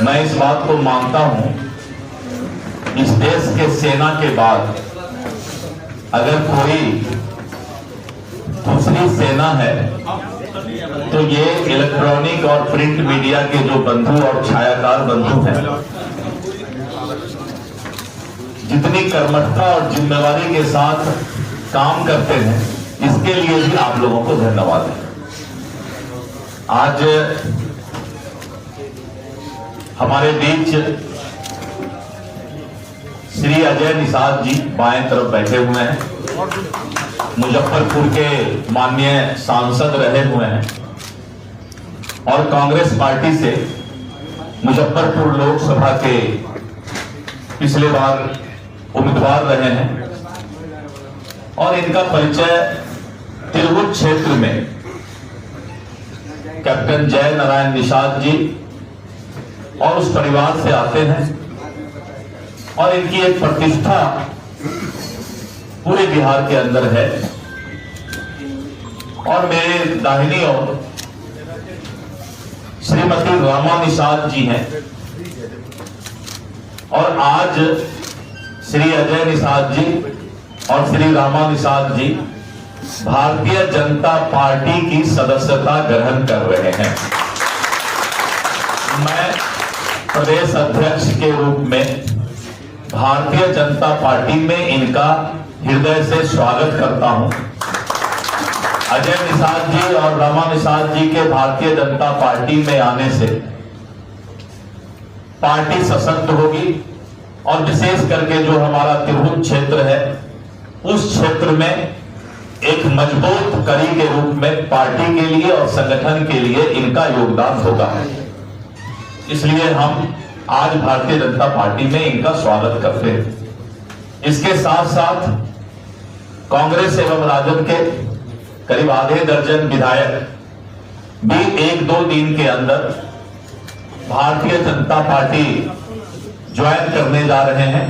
मैं इस बात को मानता हूं, इस देश के सेना के बाद अगर कोई दूसरी सेना है तो ये इलेक्ट्रॉनिक और प्रिंट मीडिया के जो बंधु और छायाकार बंधु हैं, जितनी कर्मठता और जिम्मेवारी के साथ काम करते हैं, इसके लिए भी आप लोगों को धन्यवाद है। आज हमारे बीच श्री अजय निषाद जी बाएं तरफ बैठे हुए हैं, मुजफ्फरपुर के माननीय सांसद रहे हुए हैं और कांग्रेस पार्टी से मुजफ्फरपुर लोकसभा के पिछले बार उम्मीदवार रहे हैं और इनका परिचय तिरहुत क्षेत्र में कैप्टन जय नारायण निषाद जी और उस परिवार से आते हैं और इनकी एक प्रतिष्ठा पूरे बिहार के अंदर है। और मेरे दाहिनी ओर श्रीमती रामा निषाद जी हैं और आज श्री अजय निषाद जी और श्री रामा निषाद जी भारतीय जनता पार्टी की सदस्यता ग्रहण कर रहे हैं। मैं प्रदेश अध्यक्ष के रूप में भारतीय जनता पार्टी में इनका हृदय से स्वागत करता हूं। अजय निषाद जी और रामा निषाद जी के भारतीय जनता पार्टी में आने से पार्टी सशक्त होगी और विशेष करके जो हमारा तिरहुत क्षेत्र है, उस क्षेत्र में एक मजबूत कड़ी के रूप में पार्टी के लिए और संगठन के लिए इनका योगदान होगा। इसलिए हम आज भारतीय जनता पार्टी में इनका स्वागत करते हैं। इसके साथ साथ कांग्रेस एवं राजद के करीब आधे दर्जन विधायक भी एक दो दिन के अंदर भारतीय जनता पार्टी ज्वाइन करने जा रहे हैं,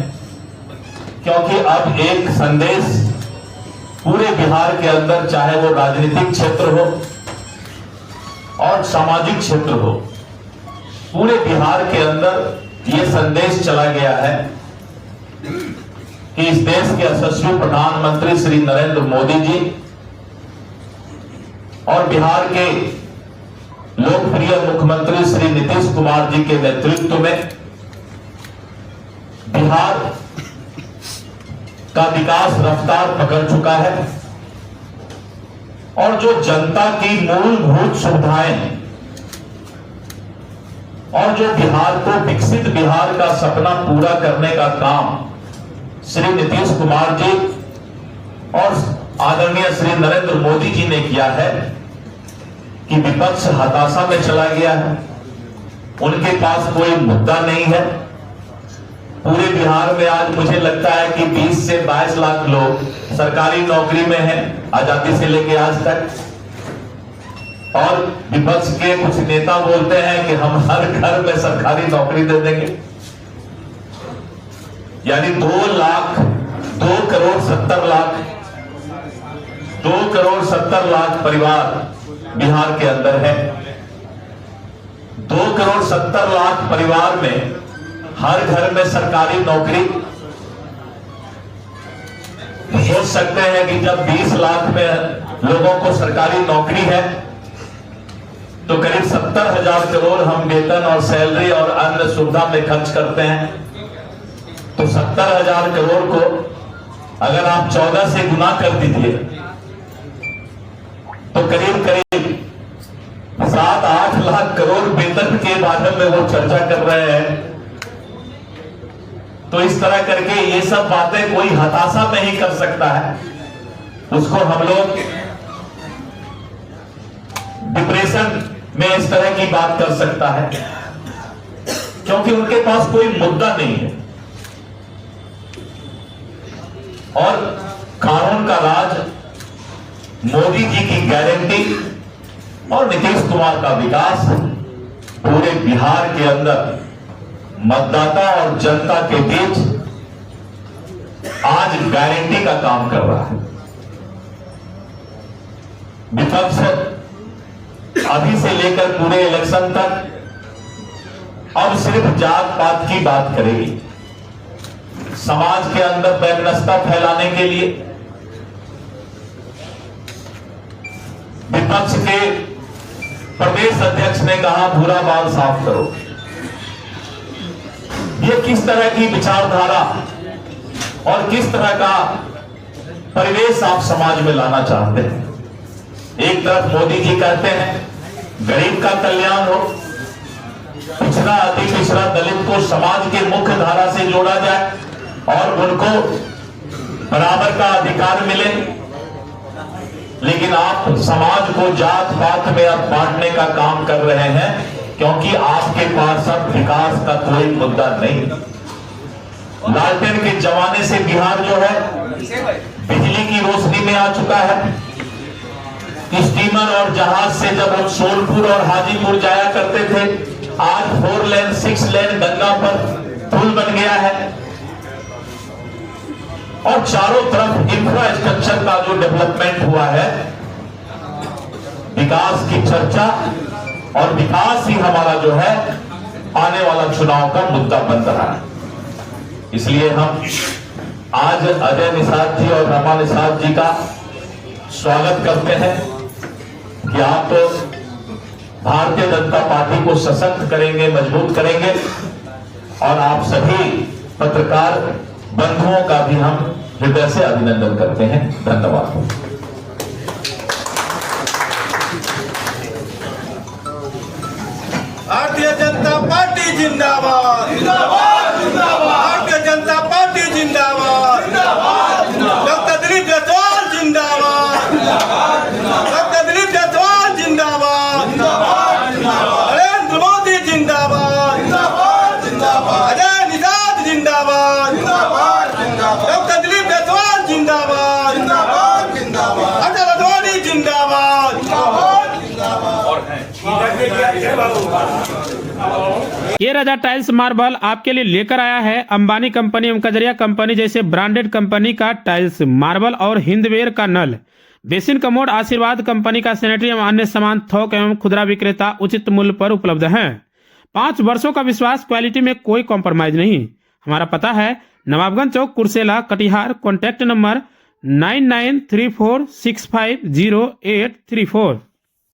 क्योंकि अब एक संदेश पूरे बिहार के अंदर, चाहे वो राजनीतिक क्षेत्र हो और सामाजिक क्षेत्र हो, पूरे बिहार के अंदर ये संदेश चला गया है कि इस देश के यशस्वी प्रधानमंत्री श्री नरेंद्र मोदी जी और बिहार के लोकप्रिय मुख्यमंत्री श्री नीतीश कुमार जी के नेतृत्व में बिहार का विकास रफ्तार पकड़ चुका है और जो जनता की मूलभूत सुविधाएं और जो बिहार को विकसित बिहार का सपना पूरा करने का काम श्री नीतीश कुमार जी और आदरणीय श्री नरेंद्र मोदी जी ने किया है कि विपक्ष हताशा में चला गया है। उनके पास कोई मुद्दा नहीं है। पूरे बिहार में आज मुझे लगता है कि 20 से 22 लाख लोग सरकारी नौकरी में हैं, आजादी से लेकर आज तक। और विपक्ष के कुछ नेता बोलते हैं कि हम हर घर में सरकारी नौकरी दे देंगे, यानी 2 करोड़ 70 लाख परिवार बिहार के अंदर है। 2 करोड़ 70 लाख परिवार में हर घर में सरकारी नौकरी। सोच सकते हैं कि जब 20 लाख में लोगों को सरकारी नौकरी है तो करीब 70,000 करोड़ हम वेतन और सैलरी और अन्य सुविधा में खर्च करते हैं। तो 70,000 करोड़ को अगर आप 14 से गुना कर दीजिए तो करीब 7-8 लाख करोड़ वेतन के बारे में वो चर्चा कर रहे हैं। तो इस तरह करके ये सब बातें कोई हताशा नहीं कर सकता है। उसको हम लोग डिप्रेशन में इस तरह की बात कर सकता है, क्योंकि उनके पास कोई मुद्दा नहीं है। और कानून का राज, मोदी जी की गारंटी और नीतीश कुमार का विकास पूरे बिहार के अंदर मतदाता और जनता के बीच आज गारंटी का काम कर रहा है। विपक्ष अभी से लेकर पूरे इलेक्शन तक अब सिर्फ जात पात की बात करेगी। समाज के अंदर वैमनस्यता फैलाने के लिए विपक्ष के प्रदेश अध्यक्ष ने कहा भूरा बाल साफ करो। ये किस तरह की विचारधारा और किस तरह का परिवेश आप समाज में लाना चाहते हैं? एक तरफ मोदी जी कहते हैं गरीब का कल्याण हो, पिछड़ा अति पिछड़ा दलित को समाज के मुख्य धारा से जोड़ा जाए और उनको बराबर का अधिकार मिले, लेकिन आप समाज को जात पात में अब बांटने का काम कर रहे हैं, क्योंकि आपके पास अब विकास का कोई मुद्दा नहीं। लालटेन के जमाने से बिहार जो है बिजली की रोशनी में आ चुका है। स्टीमर और जहाज से जब हम सोनपुर और हाजीपुर जाया करते थे, आज 4 लेन 6 लेन गंगा पर पुल बन गया है और चारों तरफ इंफ्रास्ट्रक्चर का जो डेवलपमेंट हुआ है, विकास की चर्चा और विकास ही हमारा जो है आने वाला चुनाव का मुद्दा बन रहा है। इसलिए हम आज अजय निषाद जी और रमा निषाद जी का स्वागत करते हैं कि आप भारतीय जनता पार्टी को सशक्त करेंगे, मजबूत करेंगे और आप सभी पत्रकार बंधुओं का भी हम हृदय से अभिनंदन करते हैं। धन्यवाद। भारतीय जनता पार्टी जिंदाबाद, जिंदाबाद, जिंदाबाद। भारतीय जनता पार्टी जिंदाबाद, जिंदाबाद, जिंदाबाद। डॉक्टर दिलीप जायसवाल जिंदाबाद, जिंदाबाद, जिंदाबाद। डॉक्टर दिलीप जायसवाल जिंदाबाद, जिंदाबाद, जिंदाबाद। नरेंद्र मोदी जिंदाबाद, जिंदाबाद, जिंदाबाद। अजय निषाद जिंदाबाद, जिंदाबाद, जिंदाबाद। डॉक्टर दिलीप जायसवाल जिंदाबाद, जिंदाबाद, जिंदाबाद। अटल अडवाणी जिंदाबाद, जिंदाबाद, जिंदाबाद। ये राजा टाइल्स मार्बल आपके लिए लेकर आया है अंबानी कंपनी एवं कजरिया कंपनी जैसे ब्रांडेड कंपनी का टाइल्स मार्बल और हिंदवेयर का नल, बेसिन कमोड, आशीर्वाद कंपनी का सैनिटरी एवं अन्य सामान थोक एवं खुदरा विक्रेता उचित मूल्य पर उपलब्ध हैं। 5 वर्षों का विश्वास, क्वालिटी में कोई कॉम्प्रोमाइज नहीं। हमारा पता है नवाबगंज चौक, कुर्सेला, कटिहार। Contact number 9934650834।